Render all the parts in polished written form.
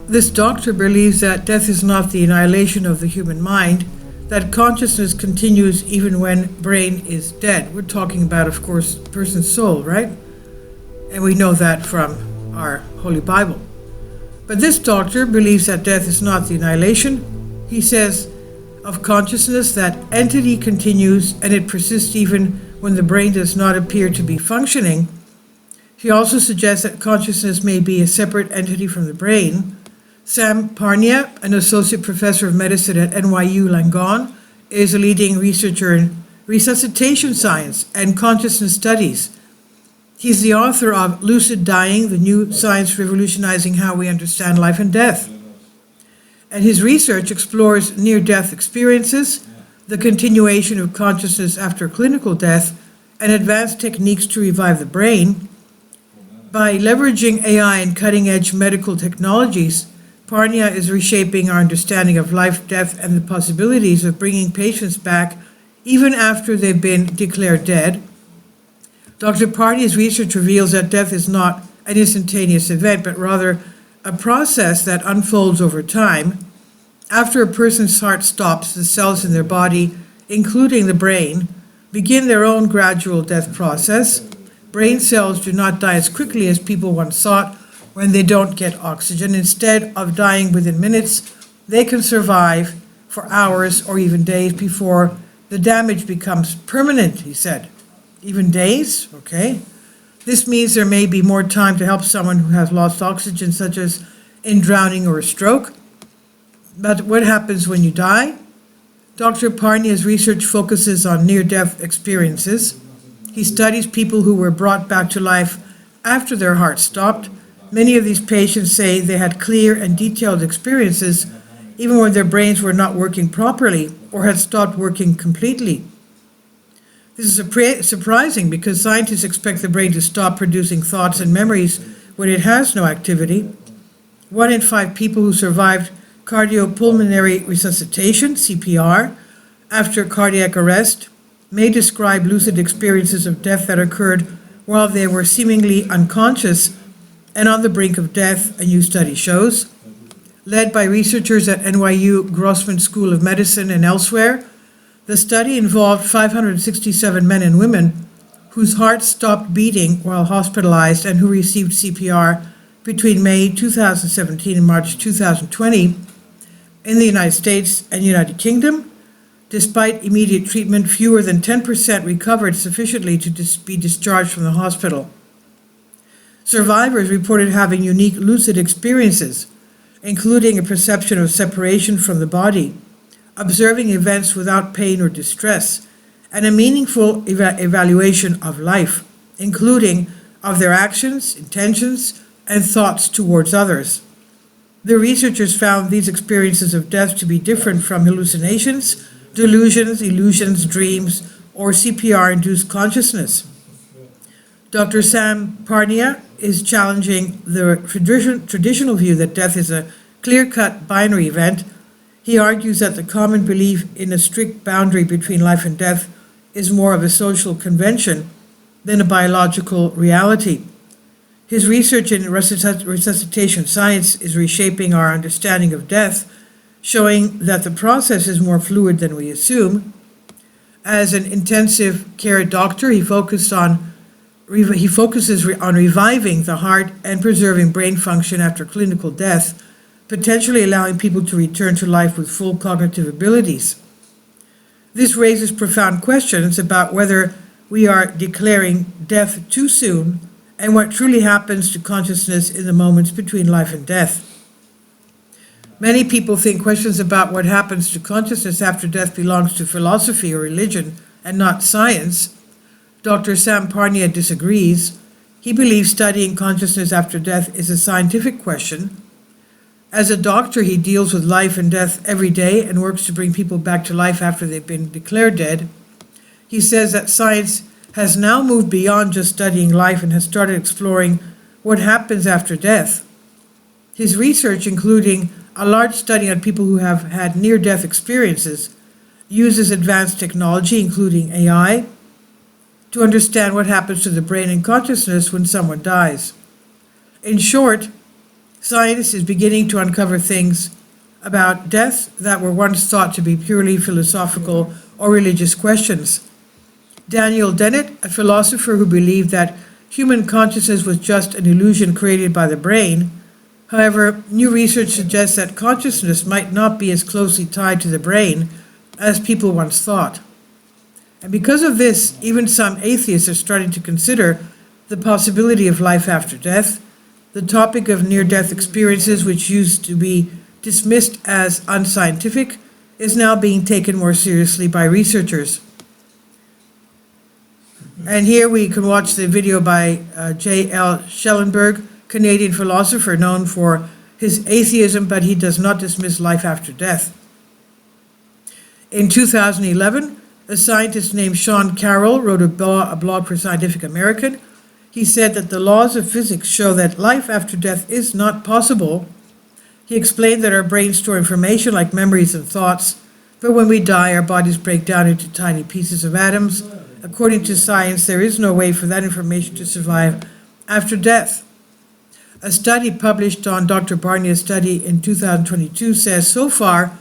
This doctor believes that death is not the annihilation of the human mind, that consciousness continues even when brain is dead. We're talking about, of course, person's soul, right? And we know that from our Holy Bible. But this doctor believes that death is not the annihilation. He says of consciousness that entity continues and it persists even when the brain does not appear to be functioning. He also suggests that consciousness may be a separate entity from the brain. Sam Parnia, an associate professor of medicine at NYU Langone, is a leading researcher in resuscitation science and consciousness studies. He's the author of Lucid Dying, the new science revolutionizing how we understand life and death. And his research explores near-death experiences, the continuation of consciousness after clinical death, and advanced techniques to revive the brain. By leveraging AI and cutting-edge medical technologies, Parnia is reshaping our understanding of life, death, and the possibilities of bringing patients back even after they've been declared dead. Dr. Parnia's research reveals that death is not an instantaneous event, but rather a process that unfolds over time. After a person's heart stops, the cells in their body, including the brain, begin their own gradual death process. Brain cells do not die as quickly as people once thought when they don't get oxygen. Instead of dying within minutes, they can survive for hours or even days before the damage becomes permanent, he said. Even days? Okay. This means there may be more time to help someone who has lost oxygen, such as in drowning or a stroke. But what happens when you die? Dr. Parnia's research focuses on near-death experiences. He studies people who were brought back to life after their heart stopped. Many of these patients say they had clear and detailed experiences even when their brains were not working properly or had stopped working completely. This is surprising because scientists expect the brain to stop producing thoughts and memories when it has no activity. 1 in 5 people who survived cardiopulmonary resuscitation, CPR, after cardiac arrest may describe lucid experiences of death that occurred while they were seemingly unconscious and on the brink of death, a new study shows. Led by researchers at NYU Grossman School of Medicine and elsewhere, the study involved 567 men and women whose hearts stopped beating while hospitalized and who received CPR between May 2017 and March 2020 in the United States and United Kingdom. Despite immediate treatment, fewer than 10% recovered sufficiently to be discharged from the hospital. Survivors reported having unique lucid experiences, including a perception of separation from the body, observing events without pain or distress, and a meaningful evaluation of life, including of their actions, intentions, and thoughts towards others. The researchers found these experiences of death to be different from hallucinations, delusions, illusions, dreams, or CPR-induced consciousness. Dr. Sam Parnia is challenging the traditional view that death is a clear-cut binary event. He argues that the common belief in a strict boundary between life and death is more of a social convention than a biological reality. His research in resuscitation science is reshaping our understanding of death, showing that the process is more fluid than we assume. As an intensive care doctor, he focuses on reviving the heart and preserving brain function after clinical death, potentially allowing people to return to life with full cognitive abilities. This raises profound questions about whether we are declaring death too soon and what truly happens to consciousness in the moments between life and death. Many people think questions about what happens to consciousness after death belongs to philosophy or religion and not science. Dr. Sam Parnia disagrees. He believes studying consciousness after death is a scientific question. As a doctor, he deals with life and death every day and works to bring people back to life after they've been declared dead. He says that science has now moved beyond just studying life and has started exploring what happens after death. His research, including a large study on people who have had near-death experiences, uses advanced technology, including AI, to understand what happens to the brain and consciousness when someone dies. In short, Science is beginning to uncover things about death that were once thought to be purely philosophical or religious questions. Daniel Dennett, a philosopher who believed that human consciousness was just an illusion created by the brain. However, new research suggests that consciousness might not be as closely tied to the brain as people once thought. And because of this, even some atheists are starting to consider the possibility of life after death. The topic of near-death experiences, which used to be dismissed as unscientific, is now being taken more seriously by researchers. And here we can watch the video by J.L. Schellenberg, Canadian philosopher known for his atheism, but he does not dismiss life after death. In 2011, a scientist named Sean Carroll wrote a blog for Scientific American. He said that the laws of physics show that life after death is not possible. He explained that our brains store information like memories and thoughts, but when we die, our bodies break down into tiny pieces of atoms. According to science, there is no way for that information to survive after death. A study published on Dr. Barnia's study in 2022 says, so far,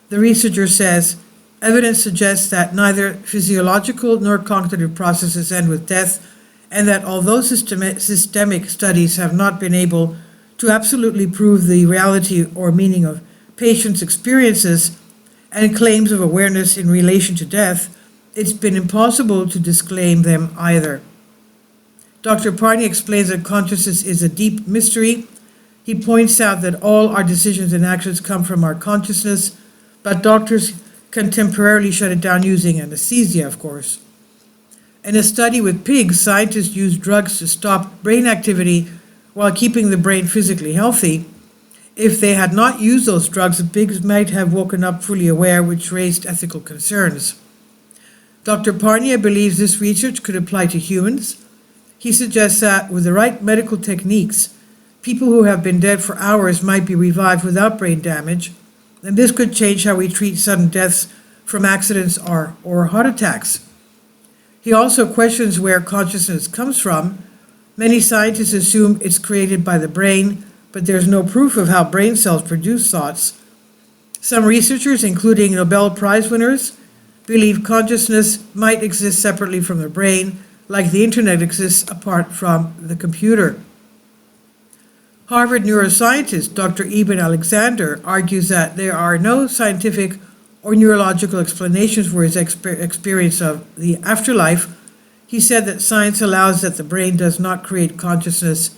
the researcher says, evidence suggests that neither physiological nor cognitive processes end with death, and that although systemic studies have not been able to absolutely prove the reality or meaning of patients' experiences and claims of awareness in relation to death, it's been impossible to disclaim them either. Dr. Parney explains that consciousness is a deep mystery. He points out that all our decisions and actions come from our consciousness, but doctors can temporarily shut it down using anesthesia, of course. In a study with pigs, scientists used drugs to stop brain activity while keeping the brain physically healthy. If they had not used those drugs, the pigs might have woken up fully aware, which raised ethical concerns. Dr. Parnia believes this research could apply to humans. He suggests that with the right medical techniques, people who have been dead for hours might be revived without brain damage, and this could change how we treat sudden deaths from accidents or heart attacks. He also questions where consciousness comes from. Many scientists assume it's created by the brain, but there's no proof of how brain cells produce thoughts. Some researchers, including Nobel Prize winners, believe consciousness might exist separately from the brain, like the internet exists apart from the computer. Harvard neuroscientist Dr. Eben Alexander argues that there are no scientific or neurological explanations for his experience of the afterlife. He said that science allows that the brain does not create consciousness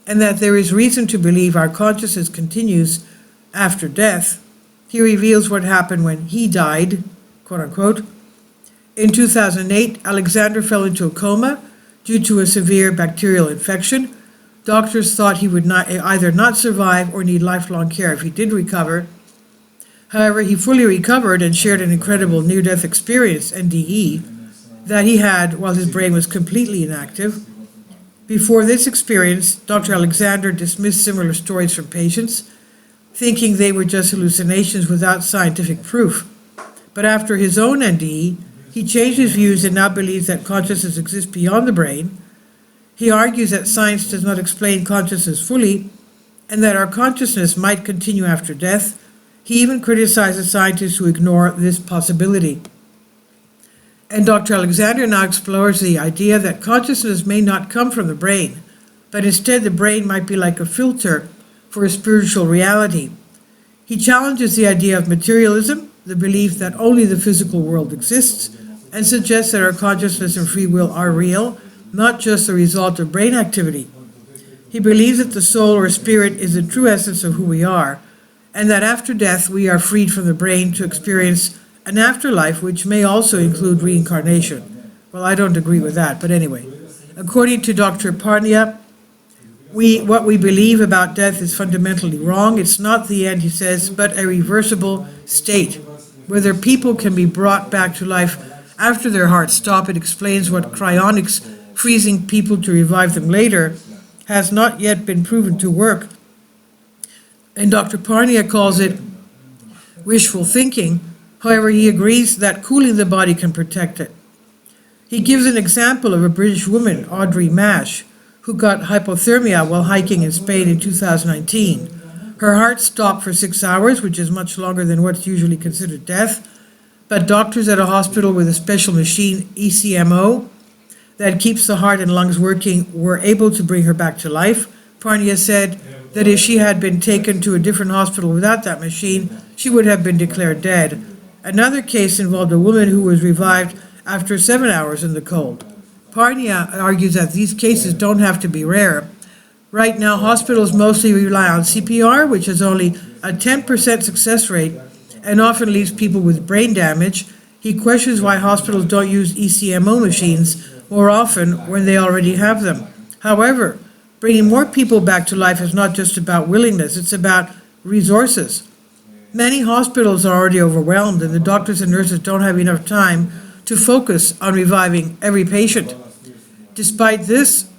and that there is reason to believe our consciousness continues after death. He reveals what happened when he died, quote unquote. In 2008, Alexander fell into a coma due to a severe bacterial infection. Doctors thought he would either not survive or need lifelong care if he did recover. However, he fully recovered and shared an incredible near-death experience, NDE, that he had while his brain was completely inactive. Before this experience, Dr. Alexander dismissed similar stories from patients, thinking they were just hallucinations without scientific proof. But after his own NDE, he changed his views and now believes that consciousness exists beyond the brain. He argues that science does not explain consciousness fully and that our consciousness might continue after death. He even criticizes scientists who ignore this possibility. And Dr. Alexander now explores the idea that consciousness may not come from the brain, but instead the brain might be like a filter for a spiritual reality. He challenges the idea of materialism, the belief that only the physical world exists, and suggests that our consciousness and free will are real, not just the result of brain activity. He believes that the soul or spirit is the true essence of who we are, and that after death we are freed from the brain to experience an afterlife, which may also include reincarnation. Well, I don't agree with that, but anyway. According to Dr. Parnia, what we believe about death is fundamentally wrong. It's not the end, he says, but a reversible state. Whether people can be brought back to life after their hearts stop, it explains what cryonics, freezing people to revive them later, has not yet been proven to work. And Dr. Parnia calls it wishful thinking. However, he agrees that cooling the body can protect it. He gives an example of a British woman, Audrey Mash, who got hypothermia while hiking in Spain in 2019. Her heart stopped for 6 hours, which is much longer than what's usually considered death. But doctors at a hospital with a special machine, ECMO, that keeps the heart and lungs working, were able to bring her back to life. Parnia said that if she had been taken to a different hospital without that machine, she would have been declared dead. Another case involved a woman who was revived after 7 hours in the cold. Parnia argues that these cases don't have to be rare. Right now, hospitals mostly rely on CPR, which has only a 10% success rate and often leaves people with brain damage. He questions why hospitals don't use ECMO machines more often when they already have them. However, bringing more people back to life is not just about willingness, it's about resources. Many hospitals are already overwhelmed, and the doctors and nurses don't have enough time to focus on reviving every patient. Despite this,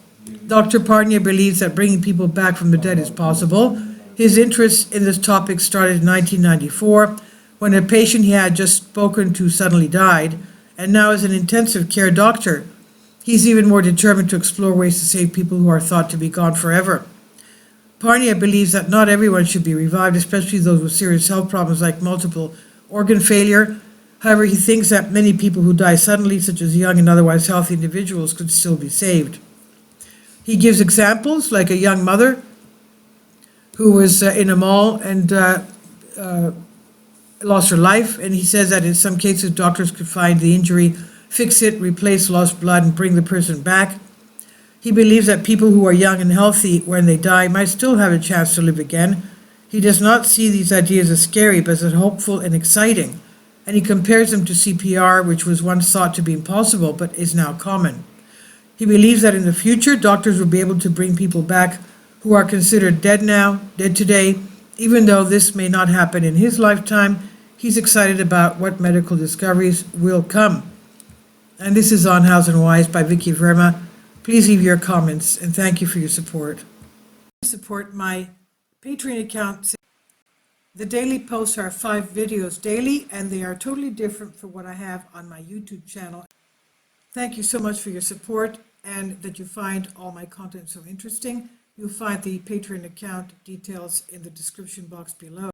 Dr. Parnia believes that bringing people back from the dead is possible. His interest in this topic started in 1994, when a patient he had just spoken to suddenly died, and now as an intensive care doctor, he's even more determined to explore ways to save people who are thought to be gone forever. Parnia believes that not everyone should be revived, especially those with serious health problems like multiple organ failure. However, he thinks that many people who die suddenly, such as young and otherwise healthy individuals, could still be saved. He gives examples like a young mother who was in a mall and lost her life, and he says that in some cases doctors could find the injury, fix it, replace lost blood, and bring the person back. He believes that people who are young and healthy when they die might still have a chance to live again. He does not see these ideas as scary, but as hopeful and exciting, and he compares them to CPR, which was once thought to be impossible but is now common. He believes that in the future, doctors will be able to bring people back who are considered dead now, dead today. Even though this may not happen in his lifetime, he's excited about what medical discoveries will come. And this is on House and Wise by Vicky Verma. Please leave your comments, and thank you for your support. Support my Patreon account. The daily posts are 5 videos daily, and they are totally different from what I have on my YouTube channel. Thank you so much for your support and that you find all my content so interesting. You'll find the Patreon account details in the description box below.